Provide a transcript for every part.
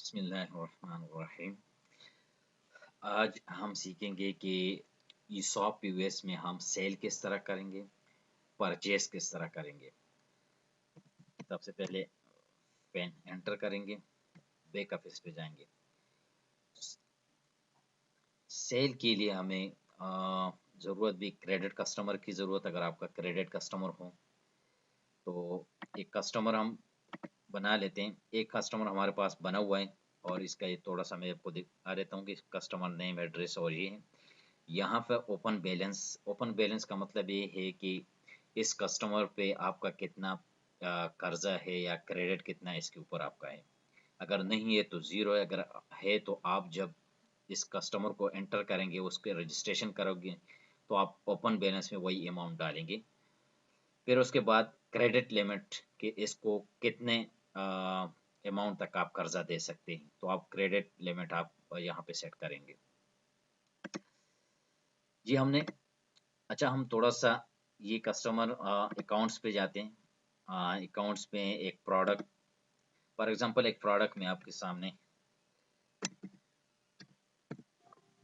बिस्मिल्लाहिर्रहमानिर्रहीम। आज हम सीखेंगे कि ईसॉप पीवीएस में हम सेल किस तरह करेंगे, परचेस किस तरह करेंगे। सबसे पहले पेन एंटर करेंगे, बैक ऑफिस पे जाएंगे। सेल के लिए हमें ज़रूरत भी क्रेडिट कस्टमर की ज़रूरत, अगर आपका क्रेडिट कस्टमर हो तो एक कस्टमर हम बना लेते हैं। एक कस्टमर हमारे पास बना हुआ है और इसका ये थोड़ा सा मैं आपको दिखा देता हूँ कि कस्टमर नेम, एड्रेस और ये है। यहाँ पर ओपन बैलेंस का मतलब ये है कि इस कस्टमर पे आपका कितना कर्जा है या क्रेडिट कितना है, इसके ऊपर आपका है। अगर नहीं है तो ज़ीरो है, अगर है तो आप जब इस कस्टमर को एंटर करेंगे, उसके रजिस्ट्रेशन करोगे, तो आप ओपन बैलेंस में वही अमाउंट डालेंगे। फिर उसके बाद क्रेडिट लिमिट कि इसको कितने अमाउंट तक आप कर्जा दे सकते हैं, तो आप क्रेडिट लिमिट आप यहाँ पे सेट करेंगे। जी हमने अच्छा, हम थोड़ा-सा ये कस्टमर अकाउंट्स पे जाते हैं। अकाउंट्स में एक प्रोडक्ट, फॉर एग्ज़ाम्पल एक प्रोडक्ट में आपके सामने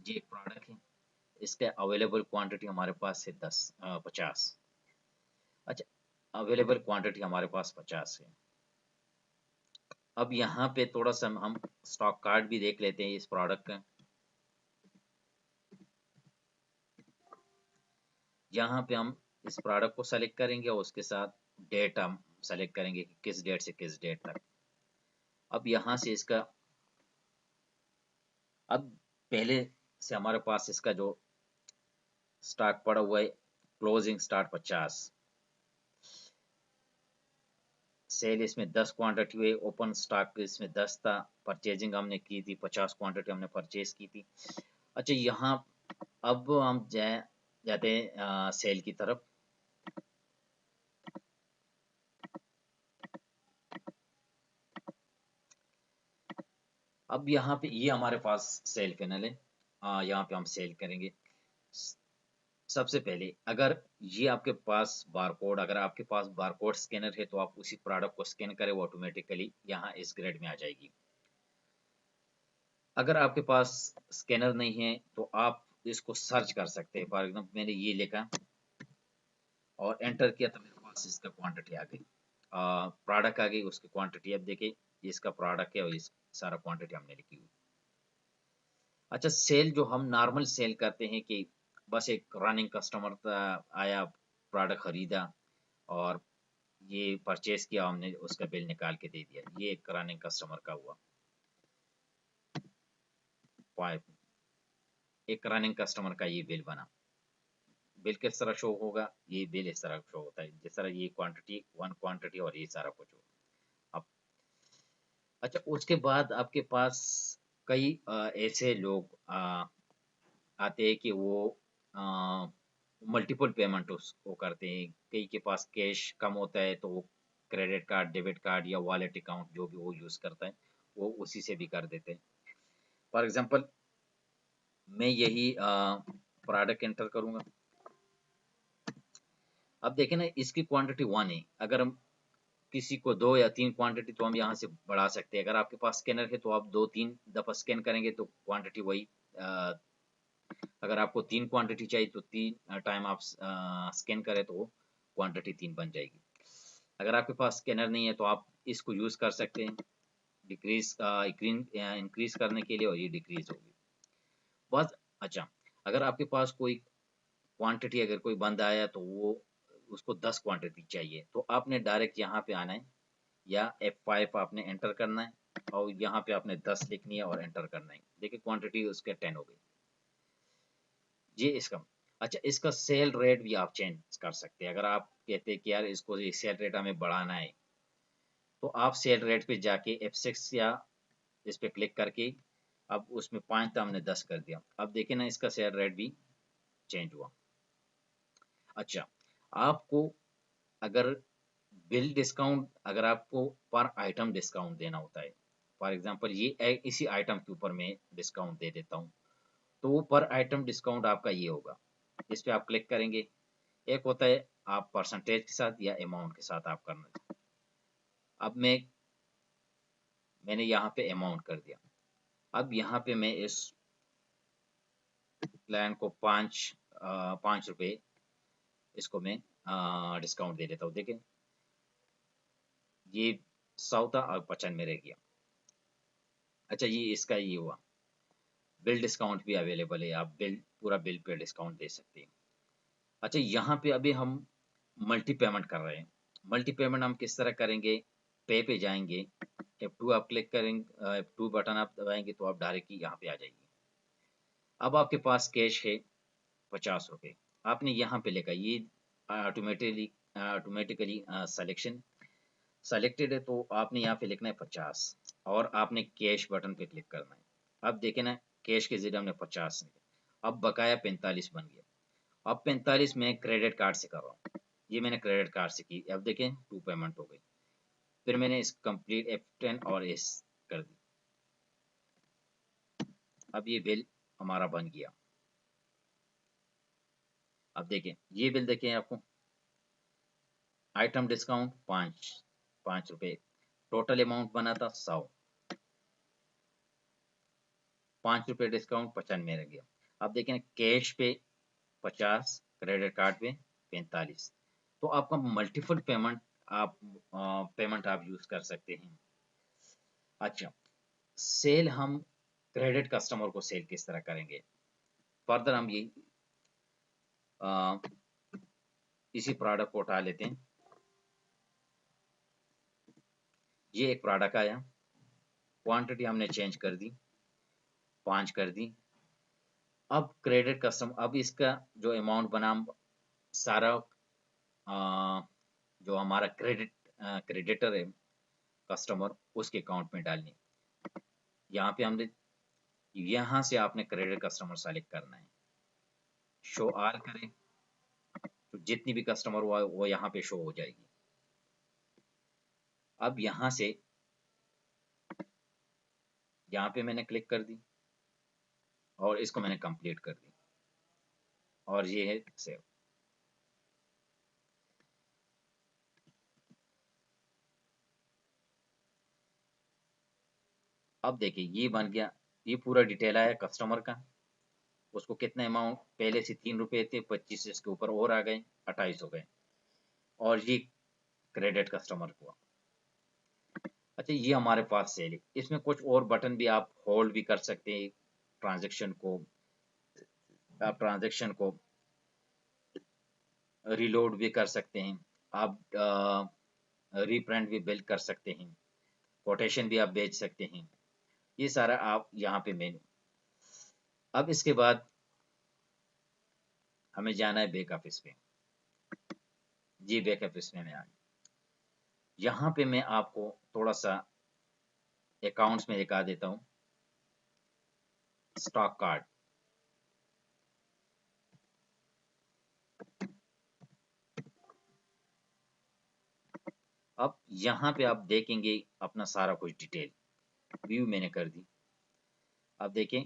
ये एक प्रोडक्ट है। इसका अवेलेबल क्वांटिटी हमारे पास है 50। अच्छा, अवेलेबल क्वांटिटी हमारे पास 50 है। अब यहाँ पे थोड़ा-सा हम स्टॉक कार्ड भी देख लेते हैं इस प्रोडक्ट का। यहाँ पे हम इस प्रोडक्ट को सेलेक्ट करेंगे और उसके साथ डेट हम सेलेक्ट करेंगे कि किस डेट से किस डेट तक। अब यहाँ से इसका अब पहले से हमारे पास इसका जो स्टॉक पड़ा हुआ है, क्लोजिंग स्टॉक 50, सेल इसमें 10 क्वांटिटी हुई, ओपन स्टॉक इसमें 10 था, परचेजिंग हमने की थी 50 क्वांटिटी हमने परचेज की थी। अच्छा, यहाँ अब हम जाते हैं सेल की तरफ। अब यहाँ पे ये हमारे पास सेल पैनल है। यहाँ पे हम सेल करेंगे। सबसे पहले अगर ये आपके पास बारकोड, अगर आपके पास बारकोड स्कैनर है तो आप उसी प्रोडक्ट को स्कैन करें, वो ऑटोमेटिकली यहाँ इस ग्रेड में आ जाएगी। अगर आपके पास स्कैनर नहीं है तो आप इसको सर्च कर सकते हैं। फॉर एग्जाम्पल मैंने ये लिखा और एंटर किया तो मेरे पास इसका क्वांटिटी आ गई, प्रोडक्ट आ गई, उसकी क्वांटिटी अब देखिए ये इसका प्रोडक्ट है और इस सारा क्वांटिटी हमने लिखी हुई। अच्छा, सेल जो हम नॉर्मल सेल करते हैं कि बस एक रनिंग कस्टमर आया, प्रोडक्ट खरीदा और ये परचेज किया, हमने उसका बिल निकाल के दे दिया, ये एक रनिंग कस्टमर का हुआ। एक रनिंग कस्टमर का ये बिल बना। बिल किस तरह शो होगा, ये बिल इस तरह शो होता है जिस तरह ये क्वांटिटी, वन क्वांटिटी और ये सारा कुछ होगा। अब अच्छा, उसके बाद आपके पास कई ऐसे लोग आते हैं कि वो मल्टीपल पेमेंट उसको करते हैं। कई के पास कैश कम होता है तो वो क्रेडिट कार्ड, डेबिट कार्ड या वॉलेट अकाउंट जो भी वो यूज़ करता है, वो उसी से भी कर देते हैं। फॉर एग्जांपल मैं यही प्रोडक्ट एंटर करूँगा। अब देखें ना, इसकी क्वांटिटी 1 है। अगर हम किसी को 2 या 3 क्वांटिटी तो हम यहाँ से बढ़ा सकते हैं। अगर आपके पास स्कैनर है तो आप 2-3 दफ़ा स्कैन करेंगे तो क्वांटिटी वही अ, अगर आपको 3 क्वांटिटी चाहिए तो 3 टाइम आप स्कैन करें तो वो क्वांटिटी 3 बन जाएगी। अगर आपके पास स्कैनर नहीं है तो आप इसको यूज़ कर सकते हैं इंक्रीज़ करने के लिए, और ये डिक्रीज़ होगी। बस अच्छा, अगर आपके पास कोई क्वांटिटी, अगर कोई बंदा आया तो वो उसको 10 क्वांटिटी चाहिए तो आपने डायरेक्ट यहाँ पे आना है या F5 आपने एंटर करना है और यहाँ पे आपने 10 लिखनी है और एंटर करना है। देखिए क्वांटिटी उसके 10 हो गई। ये इसका अच्छा, इसका सेल रेट भी आप चेंज कर सकते हैं। अगर आप कहते हैं कि यार इसको ये सेल रेट हमें बढ़ाना है तो आप सेल रेट पे जाके F6 या इस पे क्लिक करके अब उसमें 5 था, हमने 10 कर दिया। अब देखिए ना, इसका सेल रेट भी चेंज हुआ। अच्छा, आपको अगर बिल डिस्काउंट, अगर आपको पर आइटम डिस्काउंट देना होता है, फॉर एग्जांपल ये इसी आइटम के ऊपर मैं डिस्काउंट दे देता हूँ, तो वो पर आइटम डिस्काउंट आपका ये होगा। इस पे आप क्लिक करेंगे। एक होता है आप परसेंटेज के साथ या अमाउंट के साथ आप करना। अब मैं मैंने यहाँ पे अमाउंट कर दिया। अब यहाँ पे मैं इस प्लान को 5 रुपये इसको मैं डिस्काउंट दे देता हूँ। देखें ये 100 था और 95 रह गया। अच्छा ये इसका ये हुआ। बिल डिस्काउंट भी अवेलेबल है, आप पूरा बिल पे डिस्काउंट दे सकते हैं। अच्छा यहाँ पे अभी हम मल्टी पेमेंट कर रहे हैं। मल्टी पेमेंट हम किस तरह करेंगे? पे जाएंगे, F2 आप क्लिक करेंगे, F2 बटन आप दबाएंगे तो आप डायरेक्टली यहाँ पे आ जाएंगे। अब आपके पास कैश है 50 रुपये, आपने यहाँ पे लिखा ये ऑटोमेटिकली सिलेक्शन सेलेक्टेड है, तो आपने यहाँ पे लिखना है 50 और आपने कैश बटन पे क्लिक करना है। अब देखें ना, कैश के जरिए हमने 50, अब बकाया 45 बन गया। अब 45 मैं क्रेडिट कार्ड से कर रहा हूँ, ये मैंने क्रेडिट कार्ड से की। अब देखें 2 पेमेंट हो गई। फिर मैंने इस कंप्लीट F10 और इस कर दी। अब ये बिल हमारा बन गया। अब देखें ये बिल देखें आपको, आइटम डिस्काउंट 5 रुपये, टोटल अमाउंट बना था 100, 5 रुपये डिस्काउंट 95 रह गया। अब देखें कैश पे 50, क्रेडिट कार्ड पे 45, तो आपका मल्टीपल पेमेंट आप यूज कर सकते हैं। अच्छा सेल हम क्रेडिट कस्टमर को सेल किस तरह करेंगे? फर्दर हम ये इसी प्रोडक्ट को उठा लेते हैं। ये एक प्रोडक्ट आया, क्वांटिटी हमने चेंज कर दी, 5 कर दी। अब क्रेडिट कस्टमर, अब इसका जो अमाउंट बना हम सारा जो हमारा क्रेडिटर है कस्टमर, उसके अकाउंट में डालनी। यहाँ पे हमने, यहाँ से आपने क्रेडिट कस्टमर सेलेक्ट करना है, शो ऑल करें तो जितनी भी कस्टमर हुआ वो यहाँ पे शो हो जाएगी। अब यहाँ से यहाँ पे मैंने क्लिक कर दी और इसको मैंने कंप्लीट कर दी और ये है सेव। अब देखिए ये बन गया, ये पूरा डिटेल आया कस्टमर का, उसको कितने अमाउंट पहले से 3 रुपए थे, 25 इसके ऊपर और आ गए, 28 हो गए, और ये क्रेडिट कस्टमर हुआ। अच्छा ये हमारे पास सेल है, इसमें कुछ और बटन भी आप होल्ड भी कर सकते हैं, ट्रांजेक्शन को आप ट्रांजेक्शन को रिलोड भी कर सकते हैं, आप रीप्रिंट भी बिल्ड कर सकते हैं, कोटेशन भी आप भेज सकते हैं। ये सारा आप यहाँ पे मेन्यू। अब इसके बाद हमें जाना है बैक ऑफिस पे। जी बैक ऑफिस में मैं आ गया। यहाँ पे मैं आपको थोड़ा सा अकाउंट्स में दिखा देता हूँ। स्टॉक कार्ड, अब यहाँ पे आप देखेंगे अपना सारा कुछ डिटेल व्यू मैंने कर दी। अब देखें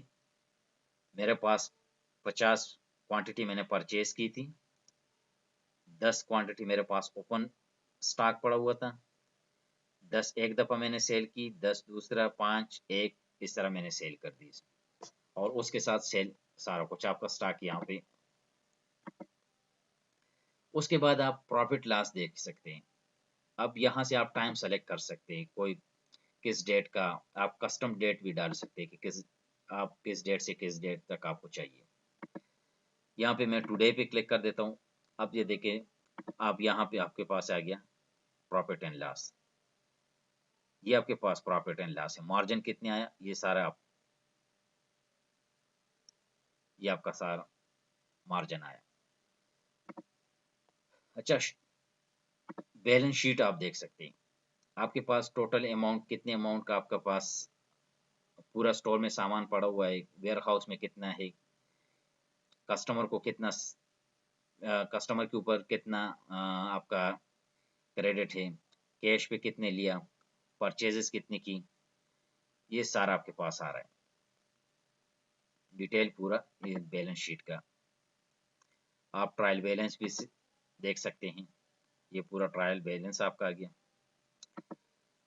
मेरे पास 50 क्वांटिटी मैंने परचेज की थी, 10 क्वांटिटी मेरे पास ओपन स्टॉक पड़ा हुआ था, 10 एक दफ़ा मैंने सेल की, 10 दूसरा, 5 एक, इस तरह मैंने सेल कर दी और उसके साथ सेल सारा कुछ आपका स्टॉक यहाँ पे। उसके बाद आप प्रॉफिट लॉस देख सकते हैं। अब यहाँ से आप टाइम सेलेक्ट कर सकते हैं, कोई किस डेट का, आप कस्टम डेट भी डाल सकते हैं कि आप किस डेट से किस डेट तक आपको चाहिए। यहाँ पे मैं टुडे पे क्लिक कर देता हूँ। अब ये देखें आप यहाँ पे आपके पास आ गया प्रॉफिट एंड लॉस, ये आपके पास प्रॉफिट एंड लॉस है। मार्जिन कितने आया ये सारा आप, ये आपका सारा मार्जिन आया। अच्छा बैलेंस शीट आप देख सकते हैं, आपके पास टोटल अमाउंट, कितने अमाउंट का आपके पास पूरा स्टोर में सामान पड़ा हुआ है, वेयर हाउस में कितना है, कस्टमर को कितना, कस्टमर के ऊपर कितना आपका क्रेडिट है, कैश पे कितने लिया, परचेजेस कितने की, ये सारा आपके पास आ रहा है डिटेल पूरा ये बैलेंस शीट का। आप ट्रायल बैलेंस भी देख सकते हैं, ये पूरा ट्रायल बैलेंस आपका आ गया।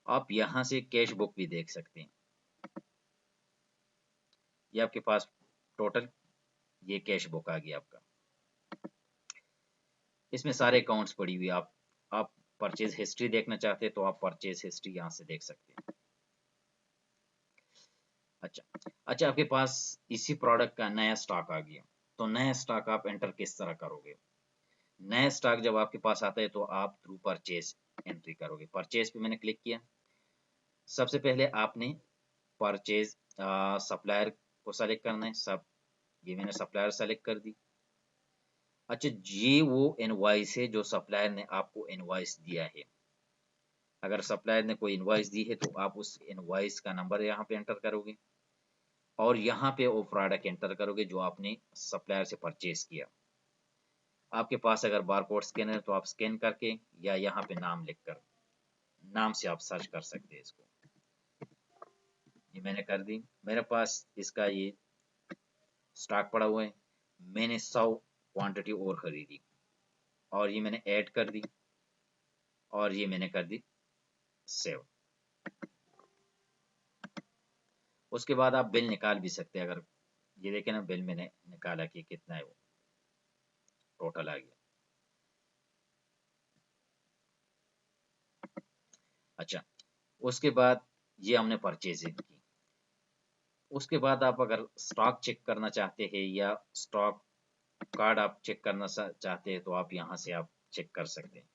आप यहाँ से कैश बुक भी देख सकते हैं। ये आपके पास टोटल ये कैश बुक आ गया आपका। इसमें सारे अकाउंट्स पड़ी हुई आप परचेज हिस्ट्री देखना चाहते हैं तो आप परचेज हिस्ट्री यहाँ से देख सकते हैं। अच्छा, आपके पास इसी प्रोडक्ट का नया स्टॉक आ गया, तो नया स्टॉक आप एंटर किस तरह करोगे? नया स्टॉक जब आपके पास आता है तो आप थ्रू परचेज एंट्री करोगे। परचेज पे मैंने क्लिक किया। सबसे पहले आपने परचेज सप्लायर को सेलेक्ट करना है। ये मैंने सप्लायर सेलेक्ट कर दी। अच्छा, ये वो इनवॉइस है जो सप्लायर ने आपको इनवॉइस दिया है। अगर सप्लायर ने कोई इनवॉइस दी है तो आप उस इनवॉइस का नंबर यहाँ पे एंटर करोगे और यहाँ पे वो प्रोडक्ट एंटर करोगे जो आपने सप्लायर से परचेज किया। आपके पास अगर बारकोड स्कैनर है तो आप स्कैन करके या यहाँ पे नाम लिखकर नाम से आप सर्च कर सकते हैं इसको। ये मैंने कर दी। मेरे पास इसका ये स्टॉक पड़ा हुआ है। मैंने 100 क्वांटिटी और खरीदी और ये मैंने ऐड कर दी और ये मैंने कर दी सेव। उसके बाद आप बिल निकाल भी सकते हैं। अगर ये देखें ना, बिल मैंने निकाला कि कितना है, वो टोटल आ गया। अच्छा, उसके बाद ये हमने परचेजिंग की। उसके बाद आप अगर स्टॉक चेक करना चाहते हैं या स्टॉक कार्ड आप चेक करना चाहते हैं तो आप यहाँ से आप चेक कर सकते हैं।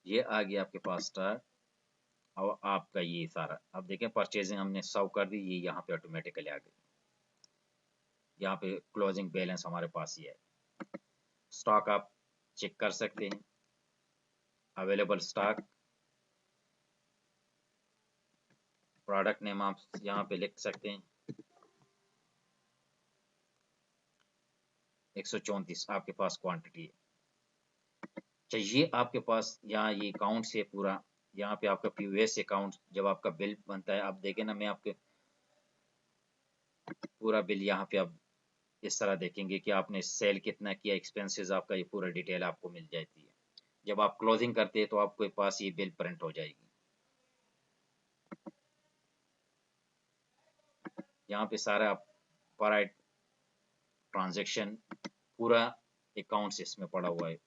ये आ गया आपके पास स्टॉक और आपका ये सारा। अब देखें परचेजिंग हमने 100 कर दी, ये यहाँ पे ऑटोमेटिकली आ गई। यहाँ पे क्लोजिंग बैलेंस हमारे पास ही है। स्टॉक आप चेक कर सकते हैं। अवेलेबल स्टॉक, प्रोडक्ट नेम आप यहाँ पे लिख सकते हैं। 134 आपके पास क्वांटिटी है। चाहिए आपके पास यहाँ ये अकाउंट से पूरा, यहाँ पे आपका पीओएस अकाउंट जब आपका बिल बनता है, आप देखें ना, मैं आपके पूरा बिल यहाँ पे आप इस तरह देखेंगे कि आपने सेल कितना किया, एक्सपेंसेस आपका, ये पूरा डिटेल आपको मिल जाती है। जब आप क्लोजिंग करते हैं तो आपके पास ये बिल प्रिंट हो जाएगी। यहाँ पे सारा पर ट्रांजैक्शन पूरा अकाउंट्स इसमें पड़ा हुआ है।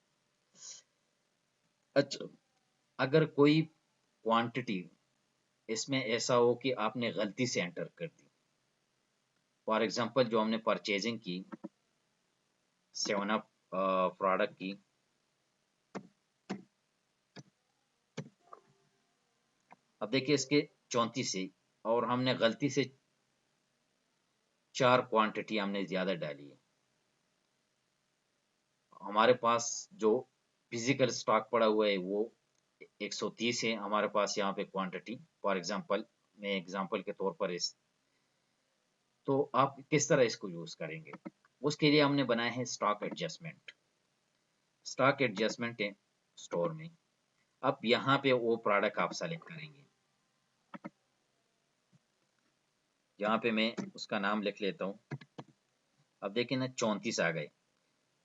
अच्छा, अगर कोई क्वांटिटी इसमें ऐसा हो कि आपने गलती से एंटर कर दी, फॉर एग्जांपल जो हमने परचेजिंग की 7 अप प्रोडक्ट की, अब देखिए इसके 34 है और हमने गलती से 4 क्वांटिटी हमने ज्यादा डाली है। हमारे पास जो फिजिकल स्टॉक पड़ा हुआ है वो 130 है हमारे पास यहाँ पे क्वांटिटी, फॉर एग्जांपल, मैं एग्जांपल के तौर पर इस, तो आप किस तरह इसको यूज करेंगे? उसके लिए हमने बनाया है स्टॉक एडजस्टमेंट। स्टॉक एडजस्टमेंट है स्टोर में। अब यहाँ पे वो प्रोडक्ट आप सेलेक्ट करेंगे। यहाँ पे मैं उसका नाम लिख लेता हूँ। अब देखिए ना, 34 आ गए।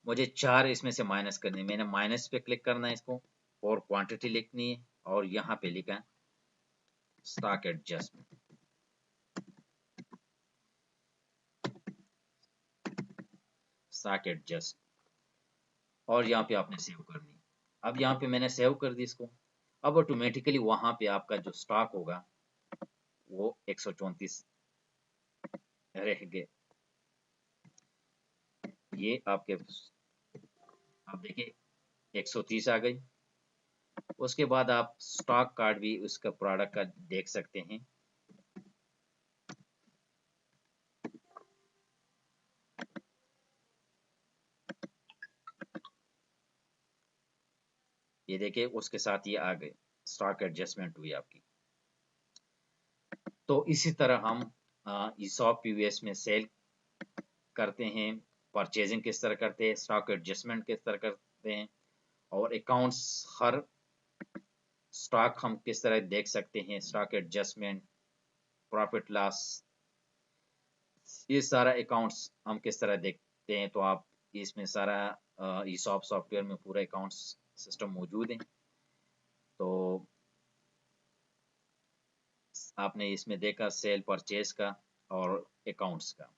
मुझे 4 इसमें से माइनस करनी है। मैंने माइनस पे क्लिक करना है इसको और क्वांटिटी लिखनी है और यहाँ पे लिखा स्टॉक एडजस्टमेंट, स्टॉक एडजस्ट, और यहाँ पे आपने सेव करनी है। अब यहाँ पे मैंने सेव कर दी इसको। अब ऑटोमेटिकली वहां पे आपका जो स्टॉक होगा वो 134 रह गए। ये आपके, आप देखिए 130 आ गई। उसके बाद आप स्टॉक कार्ड भी उसका प्रोडक्ट का देख सकते हैं। ये देखिए उसके साथ ये आ गए, स्टॉक एडजस्टमेंट हुई आपकी। तो इसी तरह हम ईसॉप पीवीएस में सेल करते हैं, परचेजिंग किस तरह करते हैं, स्टॉक एडजस्टमेंट किस तरह करते हैं, और अकाउंट्स हर स्टॉक हम किस तरह देख सकते हैं, स्टॉक एडजस्टमेंट, प्रॉफिट लॉस, ये सारा अकाउंट्स हम किस तरह देखते हैं। तो आप इसमें सारा ईसॉप सॉफ्टवेयर में पूरा अकाउंट्स सिस्टम मौजूद है। तो आपने इसमें देखा सेल परचेज का और अकाउंट्स का।